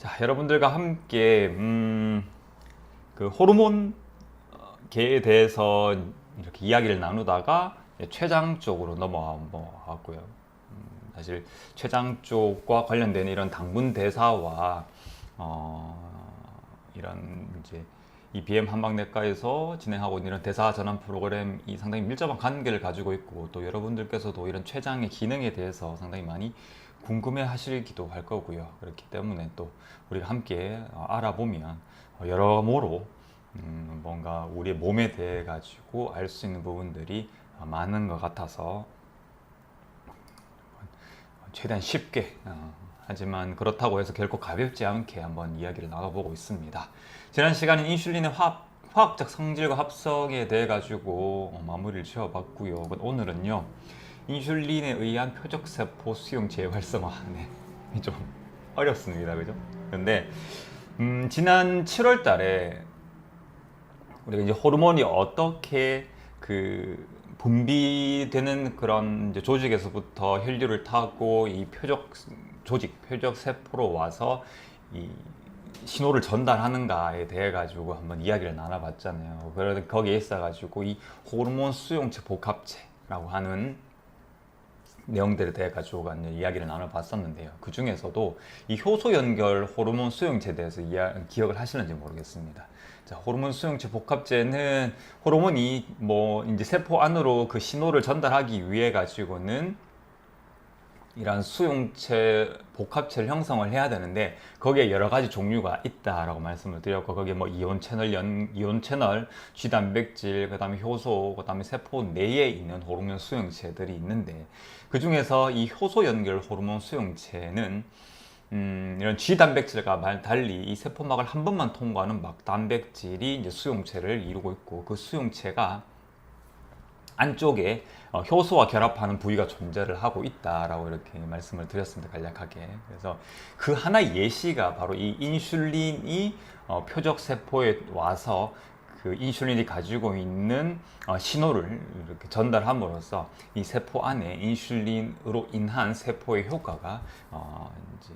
자, 여러분들과 함께 그 호르몬계에 대해서 이렇게 이야기를 나누다가 췌장 쪽으로 넘어왔고요. 사실 췌장 쪽과 관련된 이런 당분 대사와 이런 이제 EBM 한방내과에서 진행하고 있는 이런 대사 전환 프로그램이 상당히 밀접한 관계를 가지고 있고, 또 여러분들께서도 이런 췌장의 기능에 대해서 상당히 많이 궁금해 하시기도 할 거고요. 그렇기 때문에 또 우리가 함께 알아보면 여러모로 뭔가 우리의 몸에 대해 가지고 알 수 있는 부분들이 많은 것 같아서 최대한 쉽게 하지만 그렇다고 해서 결코 가볍지 않게 한번 이야기를 나눠보고 있습니다. 지난 시간에 인슐린의 화학적 성질과 합성에 대해 가지고 마무리를 지어봤고요. 오늘은요, 인슐린에 의한 표적세포 수용 재활성화. 네, 좀 어렵습니다, 그죠? 근데 지난 7월 달에 우리가 이제 호르몬이 어떻게 그 분비되는 그런 이제 조직에서부터 혈류를 타고 이 표적 세포로 와서 이 신호를 전달하는가에 대해 가지고 한번 이야기를 나눠봤잖아요. 그래서 거기에 있어 가지고 이 호르몬 수용체 복합체라고 하는 내용들에 대해 가지고 이야기를 나눠봤었는데요. 그 중에서도 이 효소 연결 호르몬 수용체에 대해서 기억을 하시는지 모르겠습니다. 자, 호르몬 수용체 복합체는 호르몬이 뭐 이제 세포 안으로 그 신호를 전달하기 위해 가지고는 이런 수용체 복합체를 형성을 해야 되는데, 거기에 여러 가지 종류가 있다라고 말씀을 드렸고, 거기에 뭐 이온 채널, G 단백질, 그다음에 효소, 그다음에 세포 내에 있는 호르몬 수용체들이 있는데, 그 중에서 이 효소 연결 호르몬 수용체는 이런 G 단백질과 달리 이 세포막을 한 번만 통과하는 막 단백질이 이제 수용체를 이루고 있고, 그 수용체가 안쪽에 효소와 결합하는 부위가 존재를 하고 있다라고 이렇게 말씀을 드렸습니다, 간략하게. 그래서 그 하나의 예시가 바로 이 인슐린이 표적 세포에 와서 그 인슐린이 가지고 있는 신호를 이렇게 전달함으로써 이 세포 안에 인슐린으로 인한 세포의 효과가 이제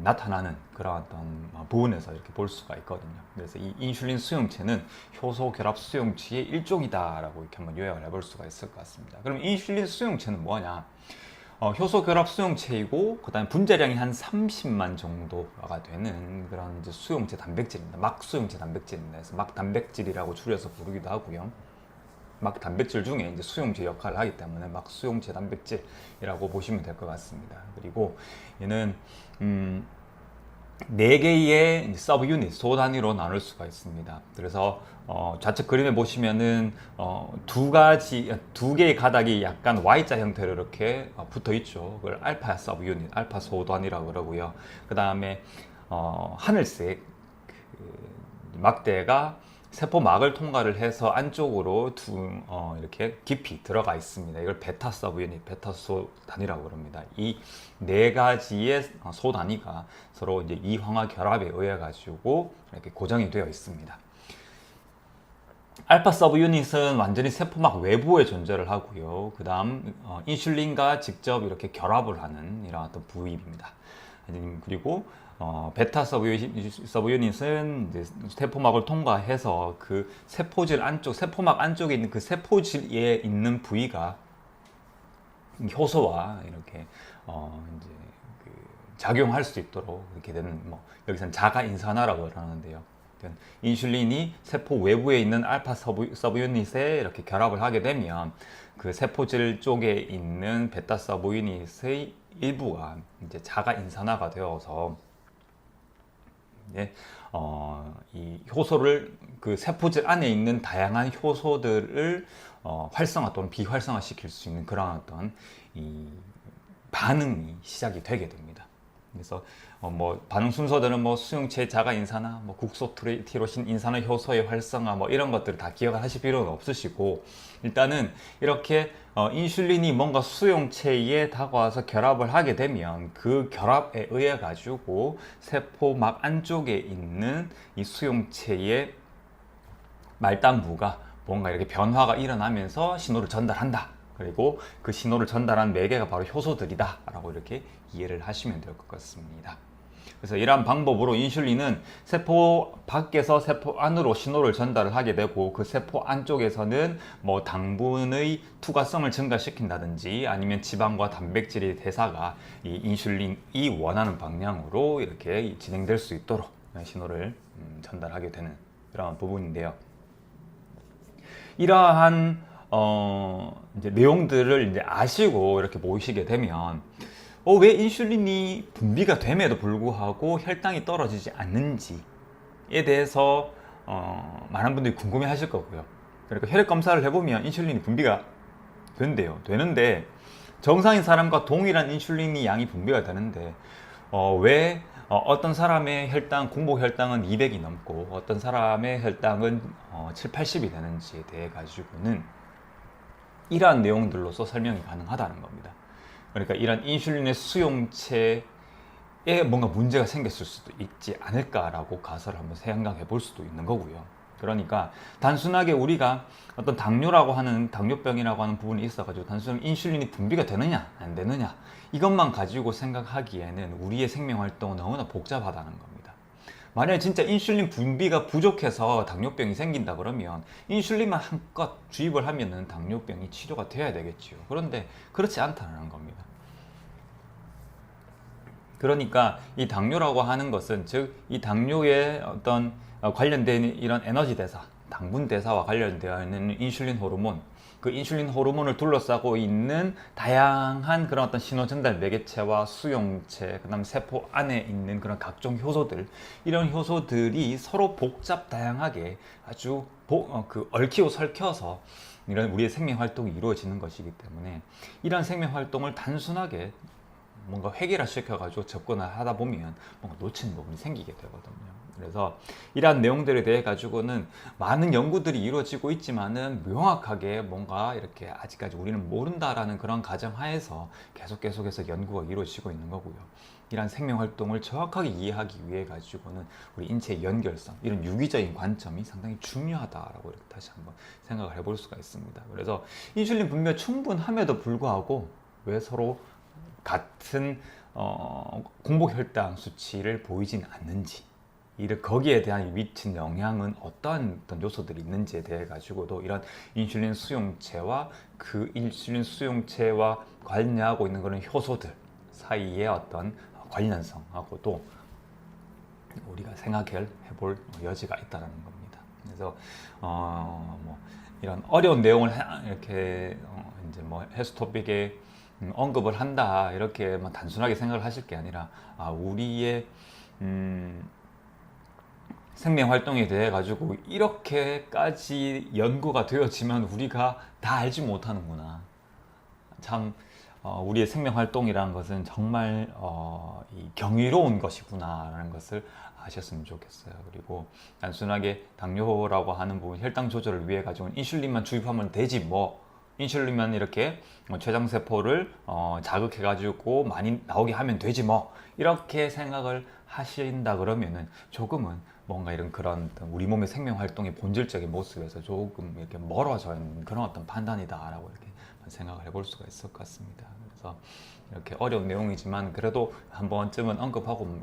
나타나는 그런 어떤 부분에서 이렇게 볼 수가 있거든요. 그래서 이 인슐린 수용체는 효소 결합 수용체의 일종이다라고 이렇게 한번 요약을 해볼 수가 있을 것 같습니다. 그럼 인슐린 수용체는 뭐냐? 효소 결합 수용체이고, 그 다음에 분자량이 한 30만 정도가 되는 그런 이제 수용체 단백질입니다. 막 수용체 단백질입니다. 그래서 막 단백질이라고 줄여서 부르기도 하고요. 막 단백질 중에 이제 수용체 역할을 하기 때문에 막 수용체 단백질이라고 보시면 될 것 같습니다. 그리고 얘는 4개의 서브 유닛, 소 단위로 나눌 수가 있습니다. 그래서 좌측 그림에 보시면은 두 개의 가닥이 약간 Y자 형태로 이렇게 붙어 있죠. 그걸 알파 서브 유닛, 알파 소 단위라고 그러고요. 그 다음에 하늘색 그 막대가 세포막을 통과를 해서 안쪽으로 이렇게 깊이 들어가 있습니다. 이걸 베타 서브 유닛, 베타 소 단위라고 그럽니다. 이 4가지의 소 단위가 서로 이제 이황화 결합에 의해 가지고 이렇게 고정이 되어 있습니다. 알파 서브 유닛은 완전히 세포막 외부에 존재를 하고요. 그 다음 인슐린과 직접 이렇게 결합을 하는 이런 어떤 부위입니다. 그리고 베타 서브 유닛은 이제 세포막을 통과해서 그 세포질 안쪽, 세포막 안쪽에 있는 그 세포질에 있는 부위가 효소와 이렇게 이제 그 작용할 수 있도록 이렇게 되는, 뭐 여기서는 자가 인산화라고 하는데요. 인슐린이 세포 외부에 있는 알파 서브 유닛에 이렇게 결합을 하게 되면 그 세포질 쪽에 있는 베타 서브 유닛의 일부가 이제 자가 인산화가 되어서 이 효소를, 그 세포질 안에 있는 다양한 효소들을 활성화 또는 비활성화 시킬 수 있는 그런 어떤 이 반응이 시작이 되게 됩니다. 그래서 뭐 반응 순서들은 뭐 수용체 자가 인산화, 뭐 국소 티로신 인산화 효소의 활성화, 뭐 이런 것들을 다 기억을 하실 필요는 없으시고, 일단은 이렇게 인슐린이 뭔가 수용체에 다가와서 결합을 하게 되면 그 결합에 의해 가지고 세포막 안쪽에 있는 이 수용체의 말단부가 뭔가 이렇게 변화가 일어나면서 신호를 전달한다. 그리고 그 신호를 전달한 매개가 바로 효소들이다 라고 이렇게 이해를 하시면 될 것 같습니다. 그래서 이러한 방법으로 인슐린은 세포 밖에서 세포 안으로 신호를 전달을 하게 되고, 그 세포 안쪽에서는 뭐 당분의 투과성을 증가시킨다든지 아니면 지방과 단백질의 대사가 이 인슐린이 원하는 방향으로 이렇게 진행될 수 있도록 신호를 전달하게 되는 그런 부분인데요. 이러한 이제 내용들을 이제 아시고 이렇게 보시게 되면 왜 인슐린이 분비가 됨에도 불구하고 혈당이 떨어지지 않는지에 대해서 많은 분들이 궁금해 하실 거고요. 그러니까 혈액 검사를 해보면 인슐린이 분비가 된대요. 되는데 정상인 사람과 동일한 인슐린이 양이 분비가 되는데 왜 어떤 사람의 혈당, 공복 혈당은 200이 넘고 어떤 사람의 혈당은 7, 80이 되는지에 대해 가지고는 이러한 내용들로서 설명이 가능하다는 겁니다. 그러니까 이런 인슐린의 수용체에 뭔가 문제가 생겼을 수도 있지 않을까라고 가설을 한번 생각해 볼 수도 있는 거고요. 그러니까 단순하게 우리가 어떤 당뇨라고 하는, 당뇨병이라고 하는 부분이 있어가지고 단순히 인슐린이 분비가 되느냐 안 되느냐 이것만 가지고 생각하기에는 우리의 생명 활동은 너무나 복잡하다는 겁니다. 만약에 진짜 인슐린 분비가 부족해서 당뇨병이 생긴다 그러면 인슐린만 한껏 주입을 하면은 당뇨병이 치료가 돼야 되겠지요. 그런데 그렇지 않다는 겁니다. 그러니까 이 당뇨라고 하는 것은, 즉 이 당뇨의 어떤 관련된 이런 에너지 대사, 당분 대사와 관련되어 있는 인슐린 호르몬, 그 인슐린 호르몬을 둘러싸고 있는 다양한 그런 어떤 신호 전달 매개체와 수용체, 그다음 세포 안에 있는 그런 각종 효소들, 이런 효소들이 서로 복잡 다양하게 아주 얽히고 설켜서 이런 우리의 생명 활동이 이루어지는 것이기 때문에 이런 생명 활동을 단순하게 뭔가 획일화 시켜가지고 접근을 하다 보면 뭔가 놓치는 부분이 생기게 되거든요. 그래서 이러한 내용들에 대해 가지고는 많은 연구들이 이루어지고 있지만은 명확하게 뭔가 이렇게 아직까지 우리는 모른다라는 그런 가정하에서 계속해서 연구가 이루어지고 있는 거고요. 이러한 생명 활동을 정확하게 이해하기 위해 가지고는 우리 인체의 연결성, 이런 유기적인 관점이 상당히 중요하다라고 이렇게 다시 한번 생각을 해볼 수가 있습니다. 그래서 인슐린 분비가 충분함에도 불구하고 왜 서로 같은 공복 혈당 수치를 보이진 않는지, 거기에 대한 미친 영향은 어떤 요소들이 있는지에 대해 가지고도 이런 인슐린 수용체와 그 인슐린 수용체와 관여하고 있는 그런 효소들 사이의 어떤 관련성하고도 우리가 생각해 볼 여지가 있다는 겁니다. 그래서 뭐 이런 어려운 내용을 이렇게 이제 뭐 헬스토픽에 언급을 한다 이렇게 단순하게 생각을 하실 게 아니라 우리의 생명 활동에 대해 가지고 이렇게까지 연구가 되었지만 우리가 다 알지 못하는구나. 참 우리의 생명 활동이라는 것은 정말 경이로운 것이구나라는 것을 아셨으면 좋겠어요. 그리고 단순하게 당뇨라고 하는 부분, 혈당 조절을 위해 가지고 인슐린만 주입하면 되지 뭐, 인슐린만 이렇게 췌장세포를 자극해 가지고 많이 나오게 하면 되지 뭐, 이렇게 생각을 하신다 그러면은 조금은 뭔가 이런 그런 우리 몸의 생명 활동의 본질적인 모습에서 조금 이렇게 멀어져 있는 그런 어떤 판단이다라고 이렇게 생각을 해볼 수가 있을 것 같습니다. 그래서 이렇게 어려운 내용이지만 그래도 한 번쯤은 언급하고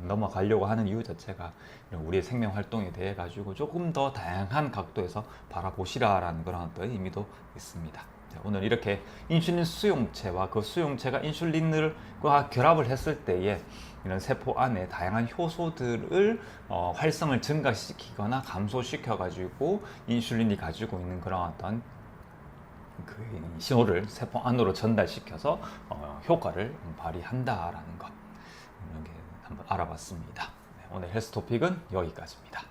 넘어가려고 하는 이유 자체가 우리의 생명 활동에 대해 가지고 조금 더 다양한 각도에서 바라보시라라는 그런 어떤 의미도 있습니다. 오늘 이렇게 인슐린 수용체와 그 수용체가 인슐린과 결합을 했을 때에 이런 세포 안에 다양한 효소들을 활성을 증가시키거나 감소시켜 가지고 인슐린이 가지고 있는 그런 어떤 그 신호를 세포 안으로 전달시켜서 효과를 발휘한다라는 것, 이렇게 한번 알아봤습니다. 오늘 헬스 토픽은 여기까지입니다.